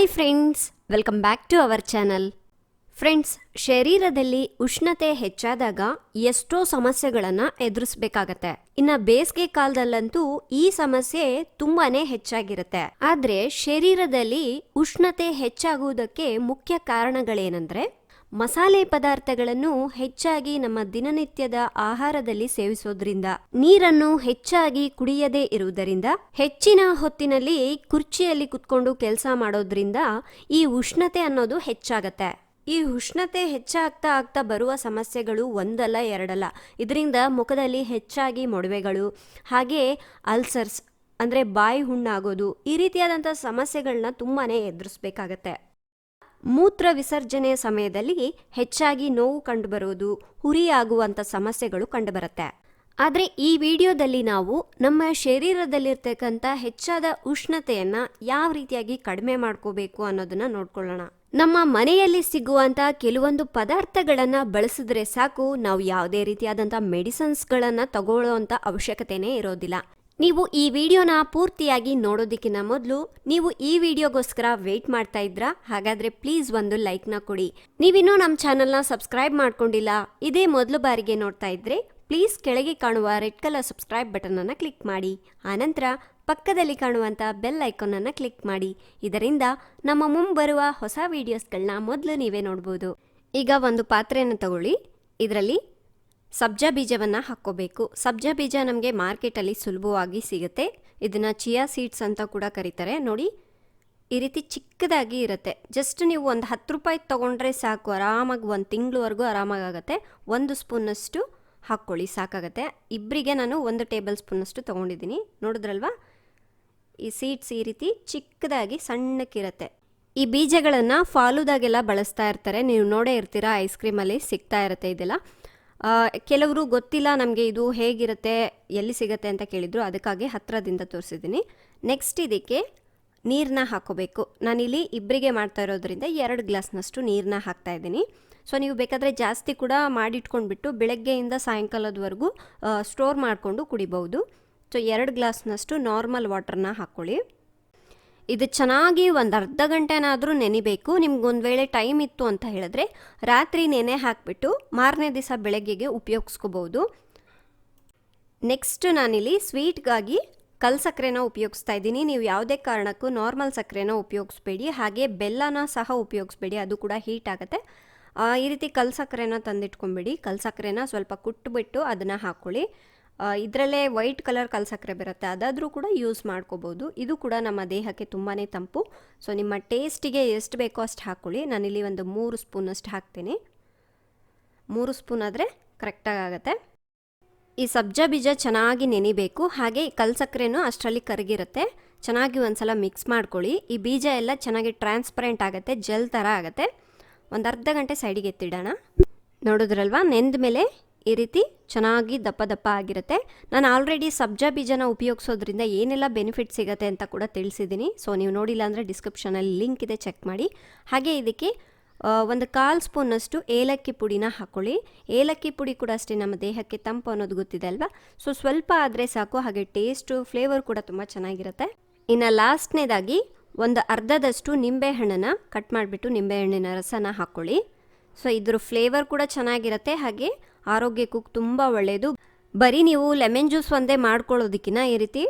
Hi friends, welcome back to our channel. Friends, ಶರೀರದಲ್ಲಿ ಉಷ್ಣತೆ ಹೆಚ್ಚಾದಾಗ ಎಷ್ಟೋ ಸಮಸ್ಯೆಗಳನ್ನು ಎದುರಿಸಬೇಕಾಗತ್ತೆ. ಇನ್ನು ಬೇಸಿಗೆ ಕಾಲದಲ್ಲಂತೂ ಈ ಸಮಸ್ಯೆ ತುಂಬಾನೇ ಹೆಚ್ಚಾಗಿರುತ್ತೆ. ಆದ್ರೆ ಶರೀರದಲ್ಲಿ ಉಷ್ಣತೆ ಹೆಚ್ಚಾಗುವುದಕ್ಕೆ ಮುಖ್ಯ ಕಾರಣಗಳೇನೆಂದ್ರೆ ಮಸಾಲೆ ಪದಾರ್ಥಗಳನ್ನು ಹೆಚ್ಚಾಗಿ ನಮ್ಮ ದಿನನಿತ್ಯದ ಆಹಾರದಲ್ಲಿ ಸೇವಿಸೋದ್ರಿಂದ, ನೀರನ್ನು ಹೆಚ್ಚಾಗಿ ಕುಡಿಯದೇ ಇರುವುದರಿಂದ, ಹೆಚ್ಚಿನ ಹೊತ್ತಿನಲ್ಲಿ ಕುರ್ಚಿಯಲ್ಲಿ ಕುತ್ಕೊಂಡು ಕೆಲಸ ಮಾಡೋದ್ರಿಂದ ಈ ಉಷ್ಣತೆ ಅನ್ನೋದು ಹೆಚ್ಚಾಗತ್ತೆ. ಈ ಉಷ್ಣತೆ ಹೆಚ್ಚಾಗ್ತಾ ಆಗ್ತಾ ಬರುವ ಸಮಸ್ಯೆಗಳು ಒಂದಲ್ಲ ಎರಡಲ್ಲ. ಇದರಿಂದ ಮುಖದಲ್ಲಿ ಹೆಚ್ಚಾಗಿ ಮೊಡವೆಗಳು, ಹಾಗೆ ಅಲ್ಸರ್ಸ್ ಅಂದರೆ ಬಾಯಿ ಹುಣ್ಣಾಗೋದು, ಈ ರೀತಿಯಾದಂಥ ಸಮಸ್ಯೆಗಳನ್ನ ತುಂಬಾ ಎದುರಿಸ್ಬೇಕಾಗತ್ತೆ. ಮೂತ್ರ ವಿಸರ್ಜನೆಯ ಸಮಯದಲ್ಲಿ ಹೆಚ್ಚಾಗಿ ನೋವು ಕಂಡುಬರುವುದು, ಹುರಿಯಾಗುವಂಥ ಸಮಸ್ಯೆಗಳು ಕಂಡುಬರುತ್ತೆ. ಆದರೆ ಈ ವಿಡಿಯೋದಲ್ಲಿ ನಾವು ನಮ್ಮ ಶರೀರದಲ್ಲಿರ್ತಕ್ಕಂಥ ಹೆಚ್ಚಾದ ಉಷ್ಣತೆಯನ್ನು ಯಾವ ರೀತಿಯಾಗಿ ಕಡಿಮೆ ಮಾಡ್ಕೋಬೇಕು ಅನ್ನೋದನ್ನ ನೋಡ್ಕೊಳ್ಳೋಣ. ನಮ್ಮ ಮನೆಯಲ್ಲಿ ಸಿಗುವಂಥ ಕೆಲವೊಂದು ಪದಾರ್ಥಗಳನ್ನು ಬಳಸಿದ್ರೆ ಸಾಕು, ನಾವು ಯಾವುದೇ ರೀತಿಯಾದಂಥ ಮೆಡಿಸಿನ್ಸ್ಗಳನ್ನು ತಗೊಳ್ಳೋವಂಥ ಅವಶ್ಯಕತೆನೇ ಇರೋದಿಲ್ಲ. ನೀವು ಈ ವಿಡಿಯೋನ ಪೂರ್ತಿಯಾಗಿ ನೋಡೋದಕ್ಕಿಂತ ಮೊದಲು ನೀವು ಈ ವಿಡಿಯೋಗೋಸ್ಕರ ವೇಟ್ ಮಾಡ್ತಾ ಇದ್ರಾ? ಹಾಗಾದರೆ ಪ್ಲೀಸ್ ಒಂದು ಲೈಕ್ನ ಕೊಡಿ. ನೀವಿನ್ನೂ ನಮ್ಮ ಚಾನಲ್ನ ಸಬ್ಸ್ಕ್ರೈಬ್ ಮಾಡ್ಕೊಂಡಿಲ್ಲ, ಇದೇ ಮೊದಲು ಬಾರಿಗೆ ನೋಡ್ತಾ ಇದ್ರೆ ಪ್ಲೀಸ್ ಕೆಳಗೆ ಕಾಣುವ ರೆಡ್ ಕಲರ್ ಸಬ್ಸ್ಕ್ರೈಬ್ ಬಟನನ್ನು ಕ್ಲಿಕ್ ಮಾಡಿ. ಆನಂತರ ಪಕ್ಕದಲ್ಲಿ ಕಾಣುವಂಥ ಬೆಲ್ ಐಕಾನನ್ನು ಕ್ಲಿಕ್ ಮಾಡಿ. ಇದರಿಂದ ನಮ್ಮ ಮುಂಬರುವ ಹೊಸ ವಿಡಿಯೋಸ್ಗಳನ್ನ ಮೊದಲು ನೀವೇ ನೋಡ್ಬೋದು. ಈಗ ಒಂದು ಪಾತ್ರೆಯನ್ನು ತಗೊಳ್ಳಿ. ಇದರಲ್ಲಿ ಸಬ್ಜಾ ಬೀಜವನ್ನು ಹಾಕ್ಕೋಬೇಕು. ಸಬ್ಜಾ ಬೀಜ ನಮಗೆ ಮಾರ್ಕೆಟಲ್ಲಿ ಸುಲಭವಾಗಿ ಸಿಗುತ್ತೆ. ಇದನ್ನು ಚಿಯಾ ಸೀಡ್ಸ್ ಅಂತ ಕೂಡ ಕರೀತಾರೆ. ನೋಡಿ, ಈ ರೀತಿ ಚಿಕ್ಕದಾಗಿ ಇರುತ್ತೆ. ಜಸ್ಟ್ ನೀವು ಒಂದು 10 ರೂಪಾಯಿ ತೊಗೊಂಡ್ರೆ ಸಾಕು, ಆರಾಮಾಗಿ 1 ತಿಂಗಳವರೆಗೂ ಆರಾಮಾಗತ್ತೆ. 1 ಸ್ಪೂನಷ್ಟು ಹಾಕ್ಕೊಳ್ಳಿ, ಸಾಕಾಗತ್ತೆ. ಇಬ್ಬರಿಗೆ ನಾನು 1 ಟೇಬಲ್ ಸ್ಪೂನಷ್ಟು ತೊಗೊಂಡಿದ್ದೀನಿ. ನೋಡಿದ್ರಲ್ವಾ, ಈ ಸೀಡ್ಸ್ ಈ ರೀತಿ ಚಿಕ್ಕದಾಗಿ ಸಣ್ಣಕ್ಕಿರುತ್ತೆ. ಈ ಬೀಜಗಳನ್ನು ಫಾಲೂದಾಗೆಲ್ಲ ಬಳಸ್ತಾ ಇರ್ತಾರೆ, ನೀವು ನೋಡೇ ಇರ್ತೀರಾ, ಐಸ್ ಕ್ರೀಮಲ್ಲಿ ಸಿಗ್ತಾ ಇರುತ್ತೆ ಇದೆಲ್ಲ. ಕೆಲವರು ಗೊತ್ತಿಲ್ಲ ನಮಗೆ ಇದು ಹೇಗಿರುತ್ತೆ, ಎಲ್ಲಿ ಸಿಗುತ್ತೆ ಅಂತ ಕೇಳಿದರು, ಅದಕ್ಕಾಗಿ ಹತ್ತಿರದಿಂದ ತೋರಿಸಿದ್ದೀನಿ. ನೆಕ್ಸ್ಟ್ ಇದಕ್ಕೆ ನೀರನ್ನ ಹಾಕೋಬೇಕು. ನಾನಿಲ್ಲಿ ಇಬ್ಬರಿಗೆ ಮಾಡ್ತಾ ಇರೋದ್ರಿಂದ 2 ಗ್ಲಾಸ್ನಷ್ಟು ನೀರನ್ನ ಹಾಕ್ತಾ ಇದ್ದೀನಿ. ಸೊ ನೀವು ಬೇಕಾದರೆ ಜಾಸ್ತಿ ಕೂಡ ಮಾಡಿಟ್ಕೊಂಡ್ಬಿಟ್ಟು ಬೆಳಗ್ಗೆಯಿಂದ ಸಾಯಂಕಾಲದವರೆಗೂ ಸ್ಟೋರ್ ಮಾಡಿಕೊಂಡು ಕುಡಿಬಹುದು. ಸೊ 2 ಗ್ಲಾಸ್ನಷ್ಟು ನಾರ್ಮಲ್ ವಾಟರ್ನ ಹಾಕ್ಕೊಳ್ಳಿ. ಇದು ಚೆನ್ನಾಗಿ ಒಂದು ಅರ್ಧ ಗಂಟೆನಾದರೂ ನೆನಿಬೇಕು. ನಿಮ್ಗೊಂದು ವೇಳೆ ಟೈಮ್ ಇತ್ತು ಅಂತ ಹೇಳಿದ್ರೆ ರಾತ್ರಿ ನೆನೆ ಹಾಕಿಬಿಟ್ಟು ಮಾರನೇ ದಿವಸ ಬೆಳಗ್ಗೆಗೆ ಉಪಯೋಗಿಸ್ಕೋಬೋದು. ನೆಕ್ಸ್ಟ್ ನಾನಿಲ್ಲಿ ಸ್ವೀಟ್ಗಾಗಿ ಕಲ್ಸಕ್ಕರೆನ ಉಪಯೋಗಿಸ್ತಾ ಇದ್ದೀನಿ. ನೀವು ಯಾವುದೇ ಕಾರಣಕ್ಕೂ ನಾರ್ಮಲ್ ಸಕ್ಕರೆನ ಉಪಯೋಗಿಸ್ಬೇಡಿ, ಹಾಗೆ ಬೆಲ್ಲನ ಸಹ ಉಪಯೋಗಿಸ್ಬೇಡಿ, ಅದು ಕೂಡ ಹೀಟ್ ಆಗುತ್ತೆ. ಈ ರೀತಿ ಕಲ್ಸಕ್ಕರೆನ ತಂದಿಟ್ಕೊಂಬಿಡಿ. ಕಲ್ಸಕ್ಕರೆನ ಸ್ವಲ್ಪ ಕುಟ್ಬಿಟ್ಟು ಅದನ್ನು ಹಾಕ್ಕೊಳ್ಳಿ. ಇದರಲ್ಲೇ ವೈಟ್ ಕಲರ್ ಕಲ್ಸಕ್ಕರೆ ಬರುತ್ತೆ, ಅದಾದರೂ ಕೂಡ ಯೂಸ್ ಮಾಡ್ಕೋಬೋದು. ಇದು ಕೂಡ ನಮ್ಮ ದೇಹಕ್ಕೆ ತುಂಬಾ ತಂಪು. ಸೊ ನಿಮ್ಮ ಟೇಸ್ಟಿಗೆ ಎಷ್ಟು ಬೇಕೋ ಅಷ್ಟು ಹಾಕ್ಕೊಳ್ಳಿ. ನಾನಿಲ್ಲಿ ಒಂದು 3 ಸ್ಪೂನಷ್ಟು ಹಾಕ್ತೀನಿ. 3 ಸ್ಪೂನ್ ಆದರೆ ಕರೆಕ್ಟಾಗಿ ಆಗುತ್ತೆ. ಈ ಸಬ್ಜಾ ಬೀಜ ಚೆನ್ನಾಗಿ ನೆನಿಬೇಕು, ಹಾಗೆ ಕಲ್ಸಕ್ಕರೆನೂ ಅಷ್ಟರಲ್ಲಿ ಕರಗಿರುತ್ತೆ. ಚೆನ್ನಾಗಿ ಒಂದ್ಸಲ ಮಿಕ್ಸ್ ಮಾಡ್ಕೊಳ್ಳಿ. ಈ ಬೀಜ ಎಲ್ಲ ಚೆನ್ನಾಗಿ ಟ್ರಾನ್ಸ್ಪರೆಂಟ್ ಆಗುತ್ತೆ, ಜೆಲ್ ಥರ ಆಗುತ್ತೆ. ಒಂದು ಅರ್ಧ ಗಂಟೆ ಸೈಡಿಗೆ ಎತ್ತಿಡೋಣ. ನೋಡಿದ್ರಲ್ವಾ, ನೆಂದ ಮೇಲೆ ಈ ರೀತಿ ಚೆನ್ನಾಗಿ ದಪ್ಪ ದಪ್ಪ ಆಗಿರುತ್ತೆ. ನಾನು ಆಲ್ರೆಡಿ ಸಬ್ಜಾ ಬೀಜನ ಉಪಯೋಗಿಸೋದ್ರಿಂದ ಏನೆಲ್ಲ ಬೆನಿಫಿಟ್ ಸಿಗುತ್ತೆ ಅಂತ ಕೂಡ ತಿಳಿಸಿದ್ದೀನಿ. ಸೊ ನೀವು ನೋಡಿಲ್ಲ ಅಂದರೆ ಡಿಸ್ಕ್ರಿಪ್ಷನಲ್ಲಿ ಲಿಂಕ್ ಇದೆ, ಚೆಕ್ ಮಾಡಿ. ಹಾಗೆ ಇದಕ್ಕೆ ಒಂದು 1/4 ಸ್ಪೂನಷ್ಟು ಏಲಕ್ಕಿ ಪುಡಿನ ಹಾಕ್ಕೊಳ್ಳಿ. ಏಲಕ್ಕಿ ಪುಡಿ ಕೂಡ ಅಷ್ಟೇ ನಮ್ಮ ದೇಹಕ್ಕೆ ತಂಪು ಅನ್ನೋದು ಗೊತ್ತಿದೆ ಅಲ್ವಾ. ಸೊ ಸ್ವಲ್ಪ ಆದರೆ ಸಾಕು, ಹಾಗೆ ಟೇಸ್ಟು ಫ್ಲೇವರ್ ಕೂಡ ತುಂಬ ಚೆನ್ನಾಗಿರುತ್ತೆ. ಇನ್ನು ಲಾಸ್ಟ್ನೇದಾಗಿ ಒಂದು ಅರ್ಧದಷ್ಟು ನಿಂಬೆಹಣ್ಣನ್ನು ಕಟ್ ಮಾಡಿಬಿಟ್ಟು ನಿಂಬೆಹಣ್ಣಿನ ರಸನ ಹಾಕ್ಕೊಳ್ಳಿ. ಸೊ ಇದ್ರ ಫ್ಲೇವರ್ ಕೂಡ ಚೆನ್ನಾಗಿರುತ್ತೆ, ಹಾಗೆ ಆರೋಗ್ಯಕ್ಕೂ ತುಂಬ ಒಳ್ಳೆಯದು. ಬರೀ ನೀವು ಲೆಮನ್ ಜ್ಯೂಸ್ ಒಂದೇ ಮಾಡ್ಕೊಳ್ಳೋದಕ್ಕಿಂತ ಈ ರೀತಿ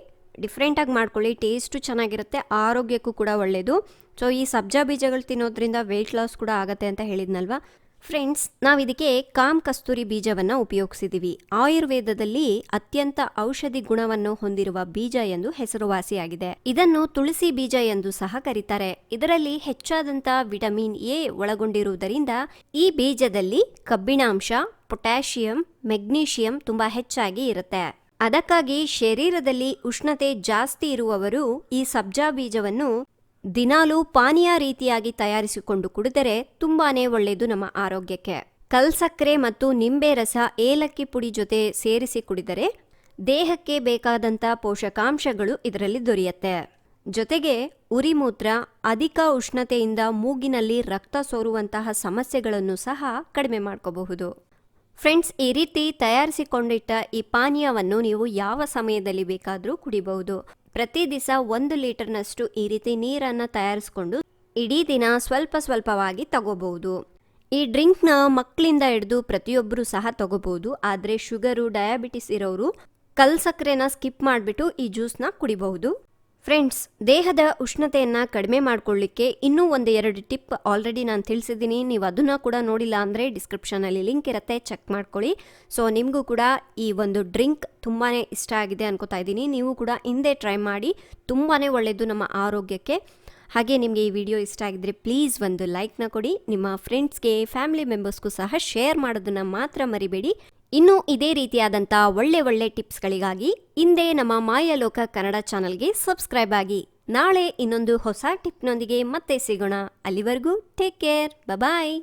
ಡಿಫ್ರೆಂಟಾಗಿ ಮಾಡ್ಕೊಳ್ಳಿ, ಟೇಸ್ಟು ಚೆನ್ನಾಗಿರುತ್ತೆ, ಆರೋಗ್ಯಕ್ಕೂ ಕೂಡ ಒಳ್ಳೆಯದು. ಸೊ ಈ ಸಬ್ಜಾ ಬೀಜಗಳು ತಿನ್ನೋದ್ರಿಂದ ವೆಯ್ಟ್ ಲಾಸ್ ಕೂಡ ಆಗುತ್ತೆ ಅಂತ ಹೇಳಿದ್ನಲ್ವಾ. ಫ್ರೆಂಡ್ಸ್, ನಾವು ಇದಕ್ಕೆ ಕಾಮ್ ಕಸ್ತೂರಿ ಬೀಜವನ್ನು ಉಪಯೋಗಿಸಿದ್ದೀವಿ. ಆಯುರ್ವೇದದಲ್ಲಿ ಅತ್ಯಂತ ಔಷಧಿ ಗುಣವನ್ನು ಹೊಂದಿರುವ ಬೀಜ ಎಂದು ಹೆಸರುವಾಸಿಯಾಗಿದೆ. ಇದನ್ನು ತುಳಸಿ ಬೀಜ ಎಂದು ಸಹ ಕರೀತಾರೆ. ಇದರಲ್ಲಿ ಹೆಚ್ಚಾದಂಥ ವಿಟಮಿನ್ ಎ ಒಳಗೊಂಡಿರುವುದರಿಂದ ಈ ಬೀಜದಲ್ಲಿ ಕಬ್ಬಿಣಾಂಶ, ಪೊಟ್ಯಾಷಿಯಂ, ಮೆಗ್ನೀಷಿಯಂ ತುಂಬ ಹೆಚ್ಚಾಗಿ ಇರುತ್ತೆ. ಅದಕ್ಕಾಗಿ ಶರೀರದಲ್ಲಿ ಉಷ್ಣತೆ ಜಾಸ್ತಿ ಇರುವವರು ಈ ಸಬ್ಜಾ ಬೀಜವನ್ನು ದಿನಾಲೂ ಪಾನೀಯ ರೀತಿಯಾಗಿ ತಯಾರಿಸಿಕೊಂಡು ಕುಡಿದರೆ ತುಂಬಾನೇ ಒಳ್ಳೆಯದು ನಮ್ಮ ಆರೋಗ್ಯಕ್ಕೆ. ಕಲ್ಸಕ್ಕರೆ ಮತ್ತು ನಿಂಬೆ ರಸ, ಏಲಕ್ಕಿ ಪುಡಿ ಜೊತೆ ಸೇರಿಸಿ ಕುಡಿದರೆ ದೇಹಕ್ಕೆ ಬೇಕಾದಂಥ ಪೋಷಕಾಂಶಗಳು ಇದರಲ್ಲಿ ದೊರೆಯುತ್ತೆ. ಜೊತೆಗೆ ಉರಿಮೂತ್ರ, ಅಧಿಕ ಉಷ್ಣತೆಯಿಂದ ಮೂಗಿನಲ್ಲಿ ರಕ್ತ ಸೋರುವಂತಹ ಸಮಸ್ಯೆಗಳನ್ನು ಸಹ ಕಡಿಮೆ ಮಾಡ್ಕೋಬಹುದು. ಫ್ರೆಂಡ್ಸ್, ಈ ರೀತಿ ತಯಾರಿಸಿಕೊಂಡಿಟ್ಟ ಈ ಪಾನೀಯವನ್ನು ನೀವು ಯಾವ ಸಮಯದಲ್ಲಿ ಬೇಕಾದರೂ ಕುಡಿಬಹುದು. ಪ್ರತಿ ದಿವಸ 1 ಲೀಟರ್ನಷ್ಟು ಈ ರೀತಿ ನೀರನ್ನು ತಯಾರಿಸಿಕೊಂಡು ಇಡೀ ದಿನ ಸ್ವಲ್ಪ ಸ್ವಲ್ಪವಾಗಿ ತಗೋಬಹುದು. ಈ ಡ್ರಿಂಕ್ನ ಮಕ್ಕಳಿಂದ ಹಿಡಿದು ಪ್ರತಿಯೊಬ್ಬರು ಸಹ ತಗೋಬಹುದು. ಆದರೆ ಶುಗರು, ಡಯಾಬಿಟಿಸ್ ಇರೋರು ಕಲ್ ಸಕ್ಕರೆನ ಸ್ಕಿಪ್ ಮಾಡಿಬಿಟ್ಟು ಈ ಜ್ಯೂಸ್ನ ಕುಡಿಬಹುದು. ಫ್ರೆಂಡ್ಸ್, ದೇಹದ ಉಷ್ಣತೆಯನ್ನು ಕಡಿಮೆ ಮಾಡ್ಕೊಳ್ಳಿಕ್ಕೆ ಇನ್ನೂ 1-2 ಟಿಪ್ ಆಲ್ರೆಡಿ ನಾನು ತಿಳಿಸಿದ್ದೀನಿ. ನೀವು ಅದನ್ನು ಕೂಡ ನೋಡಿಲ್ಲ ಅಂದರೆ ಡಿಸ್ಕ್ರಿಪ್ಷನಲ್ಲಿ ಲಿಂಕ್ ಇರುತ್ತೆ, ಚೆಕ್ ಮಾಡ್ಕೊಳ್ಳಿ. ಸೊ ನಿಮಗೂ ಕೂಡ ಈ ಒಂದು ಡ್ರಿಂಕ್ ತುಂಬಾ ಇಷ್ಟ ಆಗಿದೆ ಅನ್ಕೋತಾ ಇದ್ದೀನಿ. ನೀವು ಕೂಡ ಹಿಂದೆ ಟ್ರೈ ಮಾಡಿ, ತುಂಬಾ ಒಳ್ಳೆಯದು ನಮ್ಮ ಆರೋಗ್ಯಕ್ಕೆ. ಹಾಗೆ ನಿಮಗೆ ಈ ವಿಡಿಯೋ ಇಷ್ಟ ಆಗಿದ್ರೆ ಪ್ಲೀಸ್ ಒಂದು ಲೈಕ್ನ ಕೊಡಿ. ನಿಮ್ಮ ಫ್ರೆಂಡ್ಸ್ಗೆ, ಫ್ಯಾಮಿಲಿ ಮೆಂಬರ್ಸ್ಗೂ ಸಹ ಶೇರ್ ಮಾಡೋದನ್ನು ಮಾತ್ರ ಮರಿಬೇಡಿ. ಇನ್ನೂ ಇದೇ ರೀತಿಯಾದಂಥ ಒಳ್ಳೆ ಟಿಪ್ಸ್ಗಳಿಗಾಗಿ ಹಿಂದೆ ನಮ್ಮ ಮಾಯಾ ಲೋಕ ಕನ್ನಡ ಚಾನಲ್ಗೆ ಸಬ್ಸ್ಕ್ರೈಬ್ ಆಗಿ. ನಾಳೆ ಇನ್ನೊಂದು ಹೊಸ ಟಿಪ್ನೊಂದಿಗೆ ಮತ್ತೆ ಸಿಗೋಣ. ಅಲ್ಲಿವರೆಗೂ ಟೇಕ್ ಕೇರ್, ಬಾಯ್.